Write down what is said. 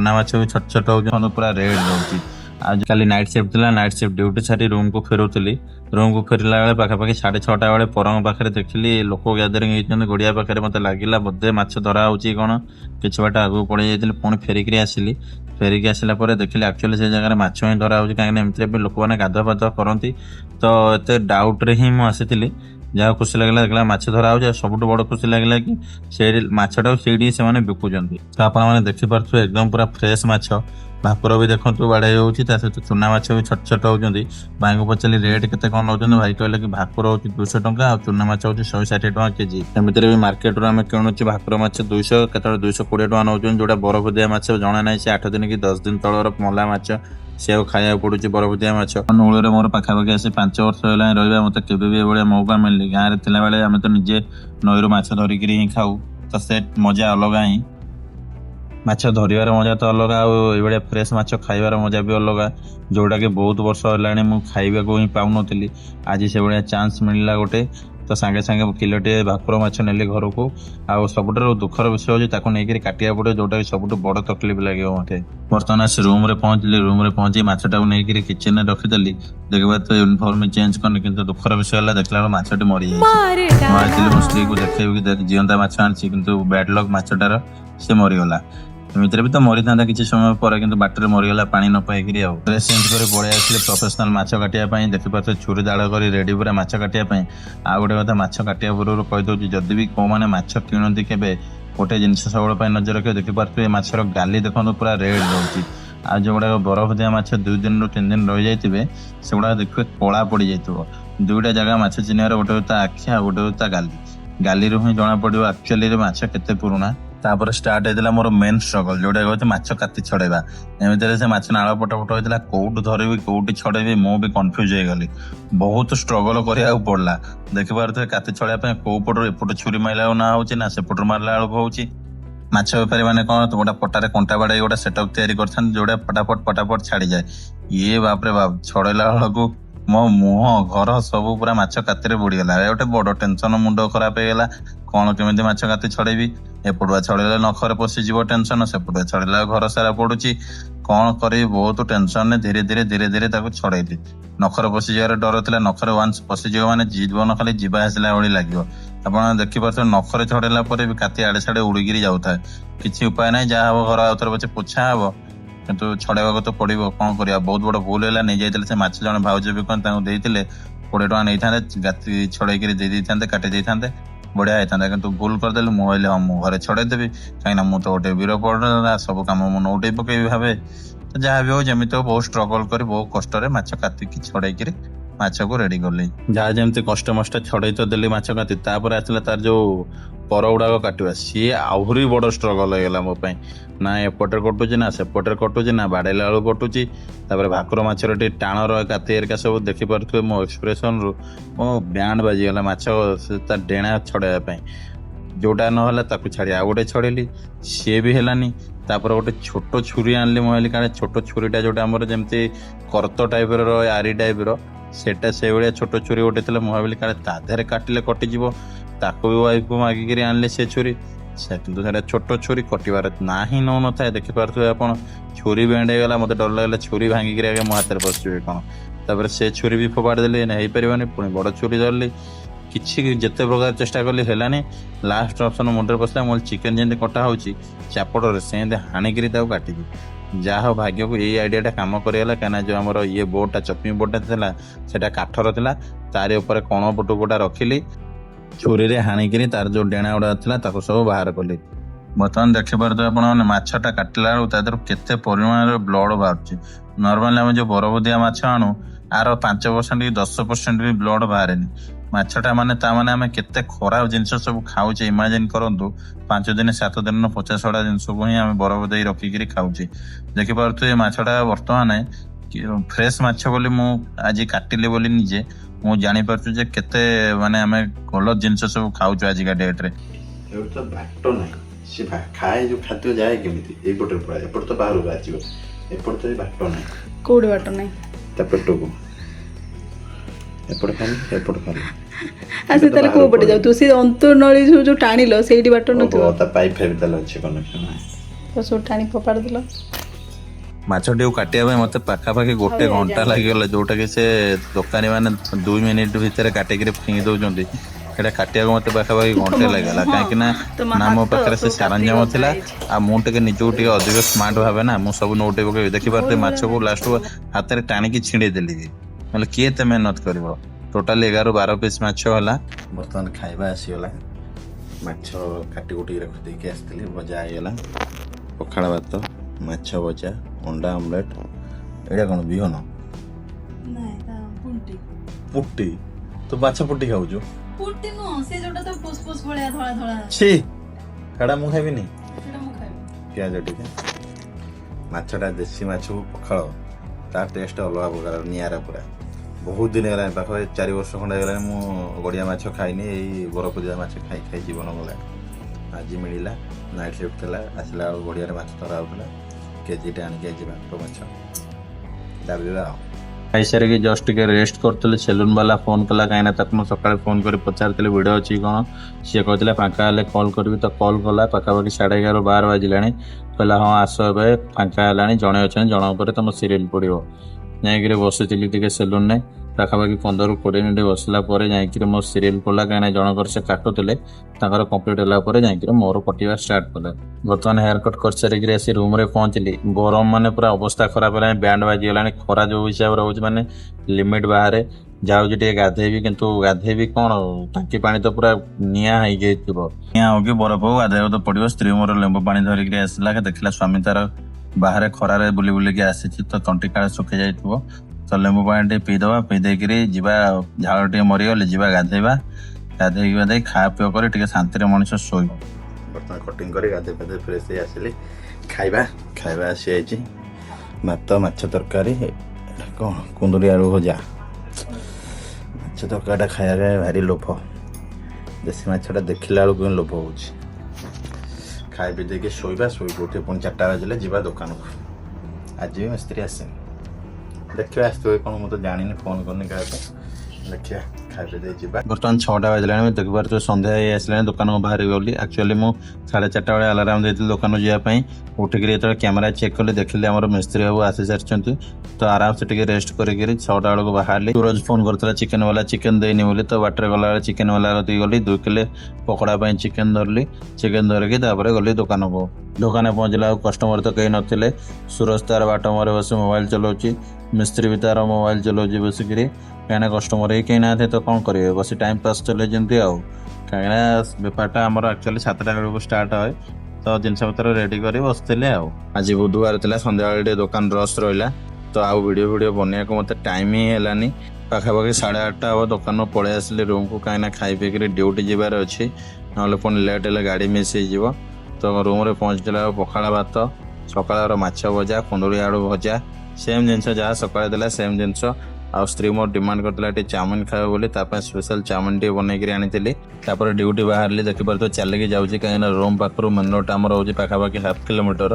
चुना माछ भी छोट छोट हो पूरा रेड रोचे। आज काली नाइट शिफ्ट थी, नाइट शिफ्ट ड्यूटी सारी रूम को फेरुली। रूम को फेरला बेले पाखापाखि 6:30 बेले परंग पाखे देखिली लोक ग्यादरिंग होती गड़िया पाखे मत लगे बोधे माछ धरा हो कौन कि बाट आगे पड़े जाइए पुणी फेरिकी आसिली। फेरिकी आसला देखिली एक्चुअली से जगह माछ ही धरा हो कहीं एमती भी लोक मैंने गाधुआ पाधुआ करती तो एत डाउट्रे ही मुझे जहाँ खुशी लगे देखला माछ धरा हो सब बड़ खुशी लगे कि से माछटा से बिकुंट। तो आपने देखिपे एकदम पूरा फ्रेश माछ। भाकुर भी देखो बाड़े होती सहित चुना माछ भी छोट छोट होती। भाई को पचारि रेट के नौ भाई कहले कि भाकुर हो 200 टंका चुना माछ हो 160 टका केजी। एमती भी मार्केट रू आम किणुचे भाकुर माछ 200 के 220 टका नौ जोटा बरफ दिया माछ जना ना से 8 दिन कि 10 दिन तलर मला माछ से खाया पड़ुची बरफ दिया माछ। नूल मोर पाखापाखि आसी 5 वर्ष है रहा मत के मौका मिलनी गाँव में थिला बेले आम तो निजे नईरू माछ धरिकी ही खाऊ तो से मजा अलग ही। माछ धरिबार मजा तो अलग आए फ्रेश माछ खाइबार मजा भी अलग जोटा कि बहुत वर्ष है मुझे खाइबा को ही पाऊनी। आज से भाया चांस मिलला गोटे तो सांगे सांगे किलोटे भाकुर माछ नेली घर को। आ सब दुखर विषय होता नहीं काटिया पड़े जोटा कि सब बड़ तकलीफ लगे मत। बर्तमान आस रूम रे पहुंची माछटा नहीं किचेन में रखीदेली देखा तो यूनिफॉर्म चेंज करनी कि दुखर विषय है देखला माछटी मरी जाती। मो स्त्री को देखेबी जीवंता माछ आनी कि बैड लक माछटार से मरीगला। एमती भी तो मरी था किसी समय पर कि बाटर मरीगला पानी न पाई ड्रेस चेंज कर पड़े आसले प्रोफेशनल माछ काटिया देखिपे छुरी दाड़ कर रेडी पूरा माछ काटिया। आ गोटे कथा माछ काटिया पूर्व कहीदे जदि भी कौ मैंने माछ किणती के गोटे जिनस सब नजर रखिए देखिपे माछर गाली देखो पूरा रेड रोचे। आ जो गुड़ा बरफ दिया माछ 2 दिन 3 दिन रही जाइए से गुड़ा देखिए कला पड़ जाइए। दुईटा जगह माछ चिन्हार गोटे होता आखि आ गोटे होता गाली। गाली ही जना पड़ो एक्चुअली माछ केते पुराना। तापर स्टार्ट होता मोर मेन स्ट्रगल जोटा कहते माछ काति छड़ेबा। एमती से माछ नाड़ पट पट होता कौटू धरबी कौटी छड़ेबी मु भी कन्फ्यूज हो गली। बहुत स्ट्रगल करा पड़ला देखिपे काति छड़ाई कौ पटर एपट छुरी मारला ना हो सेपट मारला बेलू हो। माछ बेपारी मैंने कौन गोटा पटारे कंटा बाड़े गोटा सेटअप तैयारी करते जोटा फटाफट छाड़ी जाए। ये बापरे बाप छड़ेला बेलू मो मुह घर सब पूरा माछ काति बुड़ीगला। गोटे बड़ टेंशन मुंड खराब होगा कौन केमी माछ काति छड़ेबी एपटुआ छड़ेला नखरे पशिज टेंशन सेपटुआ छड़ेला घर सारा पड़ुची कौन करी बहुत टेंशन धीरे धीरे छड़ेली। नखरे पशिजार डर था नखरे वान्स पशिज मैंने जीवन खाली जीवा आसला भाई लगे। आप देखिपे नखरे छड़ेला भी काति आड़े साड़े उड़िकी जाऊे किसी उपाय ना जहाँ हम घर आउे पचे पोछा हम कितु छड़ेबा तो पड़ो कौन कर। बहुत बड़ भूल है नहीं जाते से माछ जन भाउज भी कौन 20 टका नहीं था गाती छड़े दे था काटी था बढ़िया होता कि भूल करदेलु मुझे हाँ मुझे छड़ेदेवी कहीं मुझे तो गोटे वीर पड़ा सब कम मुझे नौटे पकई भावे। तो जहाँ भी हो जमी बहुत स्ट्रगल कर बहुत कष्ट माछ कातिकी छड़ेक माछ को रेडी कली जहाँ जमी कष्ट मष्ट छड़े तो देली माछ काति। तापर आसला तार जो पर गुड़ाक काटा सी आहरी बड़ स्ट्रगल होगा मो ना एपटे कटुची ना सेपटे कटुची ना बाड़ेला बेलू कटुची। तापर भाकुर माछर टे टाणर काति एरिका सब देखिपे मो एक्सप्रेसन रू मो बैंड बाजीगला माछ डेणा छड़ाई जोटा ना छाड़ी आ गोटे छड़ेली सी भी है। तापर गोटे छोट छुरी आनली मुझे क्या छोट छुरीटा जोटा आम जमी करत टाइप आरी टाइप सेटा से भाया छोट छुरी गोटे थी मुझे क्या ताधे काटिले कटिज ताको भी वाइफ को मागिकी आनली से छुरी से कि छोट छुरी कटार ना ही नौ न था। देखिपे आप छुरी बेंड होगा मत डर लगे छुरी भांगिक मो हाथ में पशिजे कौन। तापर से छुरी भी फोपाड़ी देली हो पारे पुणी बड़ छुरी धरली किसी जिते प्रकार चेष्टा कली है लास्ट ऑप्शन मुंडे पसला मोल चिकेन जमी कटा हो चापड़ से हाणिकी काटिकी जहाँ भाग्य को यही आइडिया काम करगला कहीं जो आम ये बोर्डटा चपिंग बोर्डटा था काठर था तार उपर कण पटु गोटा रखिली छुरी हाणिकी तार जो डेणा गुड़ा था सब बाहर कली। बर्तमान देखिपे आप माछटा काटिला बेलू केते परिमाण ब्लड बाहर। नॉर्मली आम जो बरफ दिया माछ आणु आर 5% कि 10% भी ब्लड बाहर माछटा माने आम केते खराब जिनस सब खाऊे। इमाजिन करंतु 5 दिन 7 दिन 50 जिनस को ही आम बरफ दे रखिकी खाऊे। देखिपे माछटा बर्तमान फ्रेश माछ बोली मु आज काटिली बोली निजे मु जानी पारछु जे केते माने आम गलत जिनस सब खाऊे आजिका डेट रे। तो बाट ना सी खाए जो खाद्य जाए केमी एपटे पड़ा एपट तो बाहर बाहर एपट तो बाट ना कौड़ बाट ना पेट को एपट खाली एपट खाली आसे ताले को पटे जाऊ तू से अंतर नळी जो टाणीलो सेठी बाट न तो पाइप फाइप ताले अच्छे कनेक्शन है ତ ସବୁ ଟାଣି ଫୋପାଡ଼ି ଦେଲ। ମାଛଟିକୁ କାଟିବା ପାଇଁ ମୋତେ ପାଖାପାଖି ଗୋଟେ ଘଣ୍ଟା ଲାଗିଗଲା, ଯୋଉଟାକି ସେ ଦୋକାନୀ ମାନେ 2 ମିନିଟ୍ ଭିତରେ କାଟିକିରି ଫିଙ୍ଗି ଦଉଛନ୍ତି। ସେଇଟା କାଟିବାକୁ ମୋତେ ପାଖାପାଖି ଘଣ୍ଟେ ଲାଗିଗଲା, କାହିଁକି ନା ମୋ ପାଖରେ ସେ ସରଞ୍ଜାମ ଥିଲା। ଆଉ ମୁଁ ଟିକେ ନିଜକୁ ଟିକେ ଅଧିକ ସ୍ମାର୍ଟ ଭାବେ ନା, ମୁଁ ସବୁ ନୋଟେଇ ପକେଇବି। ଦେଖିପାରୁଥିଲି ମାଛକୁ ଲାଷ୍ଟକୁ ହାତରେ ଟାଣିକି ଛିଣ୍ଡେଇ ଦେଲି। ନହେଲେ କିଏ ଏତେ ମେହନତ କରିବ। ଟୋଟାଲି 11-12 ପିସ୍ ମାଛ ହେଲା। ବର୍ତ୍ତମାନ ଖାଇବା ଆସିଗଲା। ମାଛ କାଟି କୁଟିକି ରଖିଦେଇକି ଆସିଥିଲି, ଭଜା ହେଇଗଲା। ପଖାଳ ଭାତ, ମାଛ ଭଜା, ଅଣ୍ଡା ଅମଲେଟ୍। ଏଇଟା କ'ଣ ବିହନ? ପୁଟି। ତୁ ମାଛ ପୁଟି ଖାଉଛୁ? ଛି, ସେଟା ମୁଁ ଖାଇବିନି। ପିଆଜ ଟିକେ, ମାଛଟା ଦେଶୀ ମାଛକୁ ପଖାଳ, ତା ଟେଷ୍ଟ ଅଲଗା ପ୍ରକାର, ନିଆରା ପୁରା। ବହୁତ ଦିନ ହେଲାଣି, ପାଖାପାଖି 4 ବର୍ଷ ଖଣ୍ଡେ ହେଇଗଲାଣି ମୁଁ ଗଡ଼ିଆ ମାଛ ଖାଇନି। ଏଇ ବରଫଦିଆ ମାଛ ଖାଇ ଖାଇ ଜୀବନ ଗଲାଣି। ଆଜି ମିଳିଲା, ନାଇଟ୍ ସିଫ୍ଟ ଥିଲା, ଆସିଲା ବେଳକୁ ଗଡ଼ିଆରେ ମାଛ ଧରା ହେଉଥିଲା। କେଜିଟେ ଆଣିକି ଆଜି ଭାତ ମାଛ ଡାଲିଲା ଆଉ। ଖାଇସାରିକି ଜଷ୍ଟ ଟିକେ ରେଷ୍ଟ କରୁଥିଲି। ସେଲୁନ୍ ବାଲା ଫୋନ୍ କଲା, କାହିଁକିନା ତାକୁ ମୁଁ ସକାଳେ ଫୋନ୍ କରି ପଚାରିଥିଲି ଭିଡ଼ିଓ ଅଛି କ'ଣ। ସିଏ କହିଥିଲା ଫାଙ୍କା ହେଲେ କଲ୍ କରିବି, ତ କଲ୍ କଲା। ପାଖାପାଖି 11:30-12 ବାଜିଲାଣି। କହିଲା ହଁ ଆସ, ଏବେ ଫାଙ୍କା ହେଲାଣି, ଜଣେ ଅଛନ୍ତି, ଜଣଙ୍କ ପରେ ତମ ସିରିଏଲ୍ ପଡ଼ିବ। ଯାଇକିରି ବସିଥିଲି ଟିକେ ସେଲୁନ୍ରେ, ପାଖାପାଖି 15-20 ମିନିଟ୍ ବସିଲା ପରେ ଯାଇକିରି ମୋ ସିରିଏଲ୍ ପଡ଼ିଲା। କାହିଁକିନା ଜଣଙ୍କର ସେ କାଟୁଥିଲେ, ତାଙ୍କର କମ୍ପ୍ଲିଟ୍ ହେଲା ପରେ ଯାଇକିରି ମୋର କଟିବା ଷ୍ଟାର୍ଟ କଲେ। ବର୍ତ୍ତମାନ ହେୟାର କଟ୍ କରିସାରିକିରି ଆସି ରୁମ୍ରେ ପହଞ୍ଚିଲି। ଗରମ ମାନେ ପୁରା ଅବସ୍ଥା ଖରାପ ହେଲାଣି, ବ୍ୟାଣ୍ଡ ବାଜିଗଲାଣି। ଖରା ଯୋଉ ହିସାବରେ ହେଉଛି ମାନେ ଲିମିଟ୍ ବାହାରେ। ଯାଉଛି ଟିକେ ଗାଧେଇବି, କିନ୍ତୁ ଗାଧେଇବି କ'ଣ, ଟାଙ୍କି ପାଣି ତ ପୁରା ନିଆଁ ହେଇଯାଇଥିବ। ନିଆଁ ହଉ କି ବରଫ ହଉ, ଗାଧେଇବାକୁ ତ ପଡ଼ିବ। ସ୍ତ୍ରୀ ମୋର ଲେମ୍ବୁ ପାଣି ଧରିକିରି ଆସିଲା, ଦେଖିଲା ସ୍ୱାମୀ ତାର ବାହାରେ ଖରାରେ ବୁଲି ବୁଲିକି ଆସିଛି, ତ ତଣ୍ଟି କାଳେ ଶୁଖି ଯାଇଥିବ। ତ ଲେମ୍ବୁ ପାଣି ଟିକେ ପିଇଦେବା, ପିଇ ଦେଇକିରି ଯିବା, ଝାଳ ଟିକେ ମରିଗଲେ ଯିବା ଗାଧେଇବା। ଗାଧେଇ ଖାଇବା ପିଇବା କରି ଟିକେ ଶାନ୍ତିରେ ମଣିଷ ଶୋଇବ। ବର୍ତ୍ତମାନ କଟିଂ କରି ଗାଧେଇ ପାଧେଇ ଫ୍ରେଶ୍ ହେଇ ଆସିଲି। ଖାଇବା ଆସିଯାଇଛି, ଭାତ, ମାଛ ତରକାରୀ, କ'ଣ କୁନ୍ଦୁରି ଆଳୁ ଭଜା। ମାଛ ତରକାରୀଟା ଖାଇବା ପାଇଁ ଭାରି ଲୋଭ। ଦେଶୀ ମାଛଟା ଦେଖିଲା ବେଳକୁ ହିଁ ଲୋଭ ହେଉଛି। ଖାଇ ପିଇ ଦେଇକି ଶୋଇବା, ଶୋଇକି ଉଠି ପୁଣି 4ଟା ବାଜିଲେ ଯିବା ଦୋକାନକୁ। ଆଜି ବି ମିସ୍ତ୍ରୀ ଆସିନି, ଦେଖିବା ଆସିଥିବେ କ'ଣ, ମୁଁ ତ ଜାଣିନି, ଫୋନ୍ କରିନି କାହାକୁ। ଦେଖିବା ଖାଇ ପିଇ ଦେଇ ଯିବା। ବର୍ତ୍ତମାନ 6ଟା ବାଜିଲାଣି, ମୁଁ ଦେଖିପାରୁଥିବେ ସନ୍ଧ୍ୟା ହେଇ ଆସିଲାଣି। ଦୋକାନକୁ ବାହାରି ଗଲି। ଆକ୍ଚୁଆଲି ମୁଁ 4:30 ବେଳେ ଆଲାରାମ ଦେଇଥିଲି ଦୋକାନକୁ ଯିବା ପାଇଁ। ଉଠିକିରି ଯେତେବେଳେ କ୍ୟାମେରା ଚେକ୍ କଲି, ଦେଖିଲି ଆମର ମିସ୍ତ୍ରୀ ବାବୁ ଆସିସାରିଛନ୍ତି। ତ ଆରାମସେ ଟିକେ ରେଷ୍ଟ କରିକିରି 6ଟା ବେଳକୁ ବାହାରିଲି। ସୁରଜ ଫୋନ୍ କରିଥିଲା ଚିକେନ୍ ବାଲା, ଚିକେନ୍ ଦେଇନି ବୋଲି। ତ ବାଟରେ ଗଲାବେଳେ ଚିକେନ୍ ବାଲା କତିକି ଗଲି, 2 କିଲୋ ପକୋଡ଼ା ପାଇଁ ଚିକେନ୍ ଧରିଲି। ଚିକେନ୍ ଧରିକି ତାପରେ ଗଲି ଦୋକାନକୁ। ଦୋକାନରେ ପହଞ୍ଚିଲା ଆଉ କଷ୍ଟମର ତ କେହି ନଥିଲେ। ସୁରଜ ତାର ବାଟ ମୁହଁରେ ବସି ମୋବାଇଲ୍ ଚଲାଉଛି, ମିସ୍ତ୍ରୀ ବି ତାର ମୋବାଇଲ୍ ଚଲାଉଛି ବସିକିରି। କାହିଁକିନା କଷ୍ଟମର ହିଁ କେହି ନାହାନ୍ତି, ତ କ'ଣ କରିବେ, ବସି ଟାଇମ୍ ପାସ୍ ଚଲେଇଛନ୍ତି ଆଉ। କାହିଁକିନା ବେପାରଟା ଆମର ଆକ୍ଚୁଆଲି 7ଟା ବେଳକୁ ଷ୍ଟାର୍ଟ ହୁଏ। ତ ଜିନିଷପତ୍ର ରେଡ଼ି କରି ବସିଥିଲେ ଆଉ। ଆଜି ବୁଧବାର ଥିଲା, ସନ୍ଧ୍ୟାବେଳେ ଟିକେ ଦୋକାନ ରସ୍ ରହିଲା, ତ ଆଉ ଭିଡ଼ିଓ ବନେଇବାକୁ ମୋତେ ଟାଇମ୍ ହିଁ ହେଲାନି। ପାଖାପାଖି 8:30 ହେବ ଦୋକାନରୁ ପଳେଇ ଆସିଲି ରୁମ୍କୁ, କାହିଁକିନା ଖାଇ ପିଇକିରି ଡ୍ୟୁଟି ଯିବାର ଅଛି, ନହେଲେ ପୁଣି ଲେଟ୍ ହେଲେ ଗାଡ଼ି ମିସ୍ ହେଇଯିବ। ତ ରୁମ୍ରେ ପହଞ୍ଚିଲା ଆଉ ପଖାଳ ଭାତ, ସକାଳର ମାଛ ଭଜା, କୁନ୍ଦୁରି ଆଳୁ ଭଜା, ସେମ୍ ଜିନିଷ ଯାହା ସକାଳେ ଦେଲା ସେମ୍ ଜିନିଷ। ଆଉ ସ୍ତ୍ରୀ ମୋର ଡିମାଣ୍ଡ କରିଥିଲା ଟିକେ ଚାଉମିନ୍ ଖାଇବ ବୋଲି, ତା ପାଇଁ ସ୍ପେଶାଲ୍ ଚାଉମିନ୍ ଟିକେ ବନେଇକିରି ଆଣିଥିଲି। ତାପରେ ଡ୍ୟୁଟି ବାହାରିଲି, ଦେଖିପାରୁଥିବେ ଚାଲିକି ଯାଉଛି, କାହିଁକିନା ରୁମ୍ ପାଖରୁ ମେନ୍ ରୋଡ଼୍ଟା ଆମର ହେଉଛି ପାଖାପାଖି 1/2 କିଲୋମିଟର।